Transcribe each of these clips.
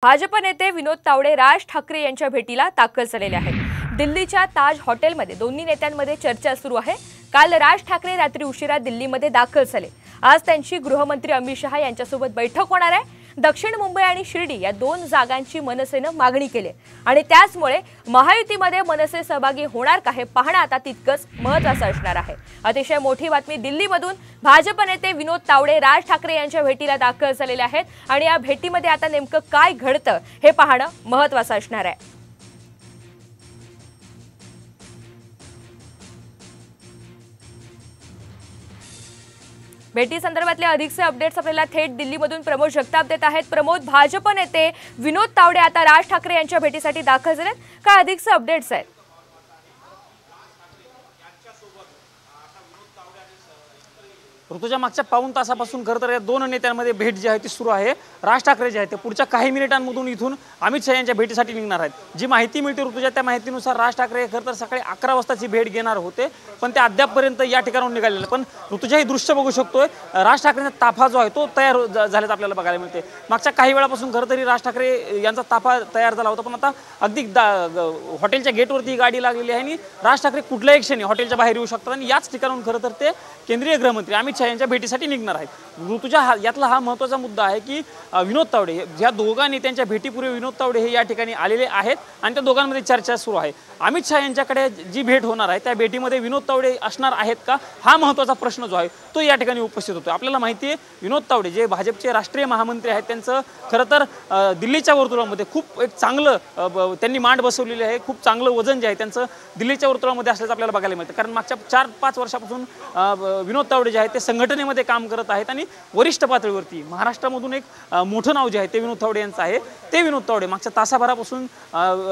भाजप नेते विनोद तावडे राज ठाकरे यांच्या भेटीला दाखल झालेले आहेत। दिल्लीच्या ताज हॉटेलमध्ये दोन्ही नेत्यांमध्ये चर्चा सुरू आहे। काल राज ठाकरे रात्री उशिरा दिल्लीमध्ये दाखल झाले। आज त्यांची गृहमंत्री अमित शहा यांच्यासोबत बैठक होणार आहे। दक्षिण मुंबई आणि शिर्डी या दोन जागांची मनसेने मागणी केली आणि त्याचमुळे महायुतीमध्ये मनसे सहभागी होणार का हे पाहणं आता तितकंच महत्त्वाचं असणार आहे। अतिशय मोठी बातमी दिल्लीमधून भाजप नेते विनोद तावडे राज ठाकरे यांच्या भेटीला दाखल झालेले आहेत आणि या भेटीमध्ये आता नेमकं काय घडतं हे पाहणं महत्त्वाचं असणार आहे। भेटी संदर्भातले अधिकचे अपडेट्स आपल्याला थेट दिल्लीमधून प्रमोद जगताप देत आहेत। प्रमोद, भाजप नेते विनोद तावडे आता राज ठाकरे यांच्या भेटीसाठी दाखल झालेत, काय अधिकचे अपडेट्स आहेत? ऋतुजा, मागच्या पाऊण तासापासून खरं तर या दोन नेत्यांमध्ये भेट जी आहे ती सुरू आहे। राज ठाकरे जे आहेत ते पुढच्या काही मिनिटांमधून इथून अमित शहा यांच्या भेटीसाठी निघणार आहेत। जी माहिती मिळते ऋतुजा, त्या माहितीनुसार राज ठाकरे खरं तर सकाळी 11 वाजताची भेट घेणार होते, पण ते अद्यापपर्यंत या ठिकाणाहून निघालेले। पण ऋतुजा, हे दृश्य बघू शकतोय, राज ठाकरेंचा ताफा जो आहे तो तयार झाल्याचं आपल्याला बघायला मिळते। मागच्या काही वेळापासून खरं तरी राज ठाकरे यांचा ताफा तयार झाला होता, पण आता अगदी हॉटेलच्या गेटवरती गाडी लागलेली आहे आणि राज ठाकरे कुठल्याही क्षणी हॉटेलच्या बाहेर येऊ शकतात आणि याच ठिकाणाहून खरं तर ते केंद्रीय गृहमंत्री अमित शहा यांच्या भेटीसाठी निघणार आहेत। ऋतुजा, यातला हा महत्त्वाचा मुद्दा आहे की विनोद तावडे या दोघां नेत्यांच्या भेटीपूर्वी विनोद तावडे हे या ठिकाणी आलेले आहेत आणि त्या दोघांमध्ये चर्चा सुरू आहे। अमित शहा यांच्याकडे जी भेट होणार आहे त्या भेटीमध्ये विनोद तावडे असणार आहेत का, हा महत्त्वाचा प्रश्न जो आहे तो या ठिकाणी उपस्थित होतो। आपल्याला माहिती आहे विनोद तावडे जे भाजपचे राष्ट्रीय महामंत्री आहेत, त्यांचं खरं तर दिल्लीच्या वर्तुळामध्ये खूप एक चांगलं त्यांनी मांड बसवलेली आहे, खूप चांगलं वजन जे आहे त्यांचं दिल्लीच्या वर्तुळामध्ये असल्याचं आपल्याला बघायला मिळतं। कारण मागच्या 4-5 वर्षापासून विनोद तावडे जे आहेत ते संघटनेमध्ये काम करत आहेत आणि वरिष्ठ पातळीवरती महाराष्ट्रामधून एक मोठं नाव जे आहे ते विनोद तावडे यांचं आहे। ते विनोद तावडे मागच्या तासाभरापासून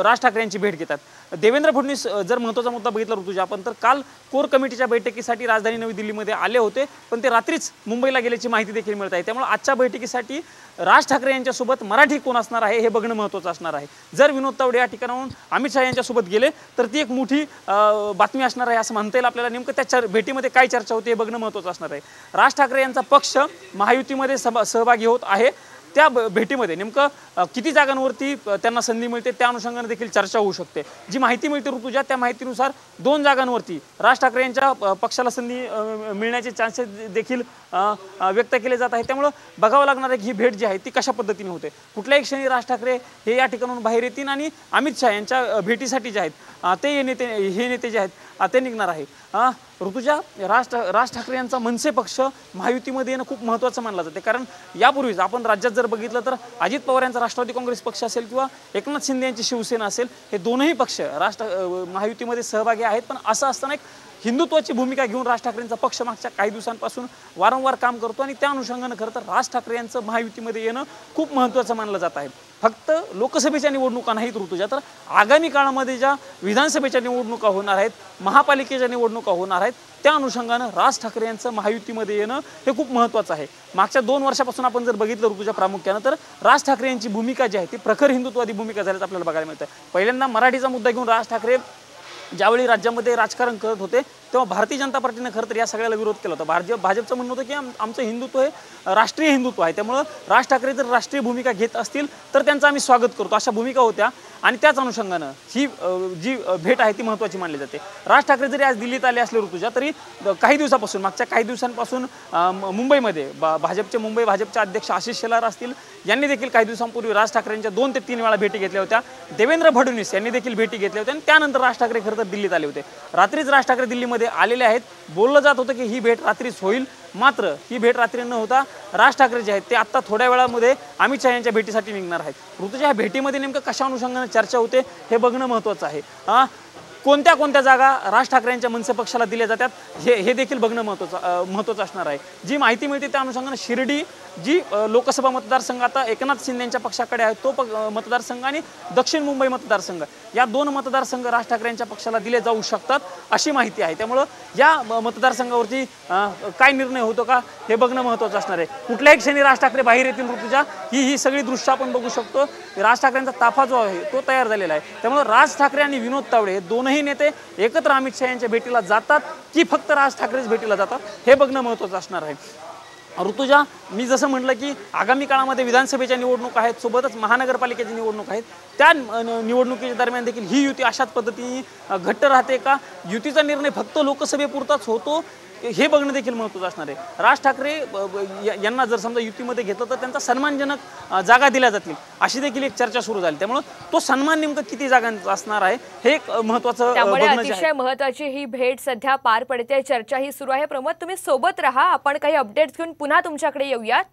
राज ठाकरे यांची भेट घेतात। देवेंद्र फडणवीस जर महत्त्वाचा मुद्दा बघितला ऋतुजा आपण, तर काल कोर कमिटीच्या बैठकीसाठी राजधानी नवी दिल्लीमध्ये आले होते, पण ते रात्रीच मुंबईला गेल्याची माहिती देखील मिळत आहे। त्यामुळे आजच्या बैठकीसाठी राज ठाकरे यांच्यासोबत मराठी कोण असणार आहे हे बघणं महत्त्वाचं असणार आहे। जर विनोद तावडे या ठिकाणाहून अमित शहा यांच्यासोबत गेले तर ती एक मोठी बातमी असणार आहे असं म्हणता येईल आपल्याला। नेमकं त्या भेटीमध्ये काय चर्चा होते हे बघणं महत्त्वाचं असणार आहे। राज ठाकरे यांचा पक्ष महायुतीमध्ये सहभागी होत आहे, त्या भेटीमध्ये नेमकं किती जागांवरती त्यांना संधी मिळते त्या अनुषंगाने देखील चर्चा होऊ शकते। जी माहिती मिळते ऋतुजा, त्या माहितीनुसार 2 जागांवरती राज ठाकरे यांच्या पक्षाला संधी मिळण्याचे चान्सेस देखील व्यक्त केले जात आहेत। त्यामुळे बघावं लागणार आहे की ही भेट जी आहे ती कशा पद्धतीने होते। कुठल्याही क्षणी राज ठाकरे हे या ठिकाणाहून बाहेर येतील आणि अमित शहा यांच्या भेटीसाठी जे आहेत हे नेते जे आहेत ते निघणार आहे। ऋतुजा, राज ठाकरे यांचा मनसे पक्ष महायुतीमध्ये येणं खूप महत्त्वाचं मानलं जाते, कारण यापूर्वीच आपण राज्यात जर बघितलं तर अजित पवार यांचा राष्ट्रवादी काँग्रेस पक्ष असेल किंवा एकनाथ शिंदे यांची शिवसेना असेल, हे दोनही पक्ष महायुतीमध्ये सहभागी आहेत। पण असं असताना एक हिंदुत्वाची भूमिका घेऊन राज ठाकरेंचा पक्ष मागच्या काही दिवसांपासून वारंवार काम करतो आणि त्या अनुषंगानं खरं तर राज ठाकरे यांचं महायुतीमध्ये येणं खूप महत्त्वाचं मानलं जात आहे। फक्त लोकसभेच्या निवडणुका नाहीत ऋतुजा, तर आगामी काळामध्ये ज्या विधानसभेच्या निवडणुका होणार आहेत, महापालिकेच्या निवडणुका होणार आहेत, त्या अनुषंगानं राज ठाकरे यांचं महायुतीमध्ये येणं हे खूप महत्त्वाचं आहे। मागच्या 2 वर्षापासून आपण जर बघितलं ऋतुजा प्रामुख्यानं, तर राज ठाकरे यांची भूमिका जी आहे ती प्रखर हिंदुत्ववादी भूमिका झाल्याचं आपल्याला बघायला मिळतं। पहिल्यांदा मराठीचा मुद्दा घेऊन राज ठाकरे ज्यावेळी राज्यामध्ये राजकारण करत होते तेव्हा भारतीय जनता पार्टीने खरं तर या सगळ्याला विरोध केला होता। भाजपचं म्हणणं होतं की आमचं हिंदुत्व हे राष्ट्रीय हिंदुत्व आहे, त्यामुळं राज ठाकरे जर राष्ट्रीय भूमिका घेत असतील तर त्यांचं आम्ही स्वागत करतो, अशा भूमिका होत्या आणि त्याच अनुषंगानं ही जी भेट आहे ती महत्त्वाची मानली जाते। राज ठाकरे जरी आज दिल्लीत आले असले ऋतुजा, तरी मागच्या काही दिवसांपासून मुंबईमध्ये मुंबई भाजपचे अध्यक्ष आशिष शेलार असतील, यांनी देखील काही दिवसांपूर्वी राज ठाकरेंच्या 2 ते 3 वेळा भेटी घेतल्या होत्या। देवेंद्र फडणवीस यांनी देखील भेटी घेतल्या होत्या आणि त्यानंतर राज ठाकरे खरं तर दिल्लीत आले होते। रात्रीच राज ठाकरे दिल्लीमध्ये आलेले आहेत। बोललं जात होतं की ही भेट रात्रीच होईल, मात्र ही भेट रात्री न होता राज ठाकरे जे आहेत ते आत्ता थोड्या वेळामध्ये अमित शहा यांच्या भेटीसाठी निघणार आहेत। ऋतुजा, ह्या भेटीमध्ये नेमकं कशा अनुषंगाने चर्चा होते हे बघणं महत्त्वाचं आहे। कोणत्या जागा राज ठाकरे यांच्या मनसे पक्षाला दिल्या जातात हे देखील बघणं महत्त्वाचं असणार आहे। जी माहिती मिळते त्या अनुषंगाने शिर्डी जी लोकसभा मतदारसंघ आता एकनाथ शिंदे यांच्या पक्षाकडे आहे तो मतदारसंघ आणि दक्षिण मुंबई मतदारसंघ, या 2 मतदारसंघ राज ठाकरे यांच्या पक्षाला दिले जाऊ शकतात अशी माहिती आहे। त्यामुळं या मतदारसंघावरती काय निर्णय होतो का हे बघणं महत्त्वाचं असणार आहे। कुठल्याही क्षणी राज ठाकरे बाहेर येतील ऋतुजा, ही सगळी दृश्य आपण बघू शकतो। राज ठाकरेंचा ताफा जो आहे तो तयार झालेला आहे। त्यामुळे राज ठाकरे आणि विनोद तावडे हे दोनही नेते एकत्र अमित शहा यांच्या भेटीला जातात की फक्त राज ठाकरेच भेटीला जातात हे बघणं महत्त्वाचं असणार आहे। ऋतुजा, मी जसं म्हटलं की आगामी काळामध्ये विधानसभेच्या निवडणूक आहेत, सोबतच महानगरपालिकेची निवडणूक आहेत. त्या निवडणुकीच्या दरम्यान देखील ही युती अशाच पद्धतीने घट्ट राहते का, युतीचा निर्णय फक्त लोकसभेपुरताच होतो, हे बघणं देखील महत्त्वाचं असणार आहे. राज ठाकरे यांना जर समजा युतीमध्ये घेतलं तर त्यांचा सन्मानजनक जागा दिल्या जातील, अशी देखील एक चर्चा सुरू झाली. त्यामुळे तो सन्मान नेमकं किती जागांचा असणार आहे हे एक महत्त्वाचं त्यामुळे अतिशय महत्त्वाची ही भेट सध्या पार पडते, चर्चा ही सुरू आहे. प्रमोद, तुम्ही सोबत राहा, आपण काही अपडेट्स घेऊन पुन्हा तुमच्याकडे येऊयात.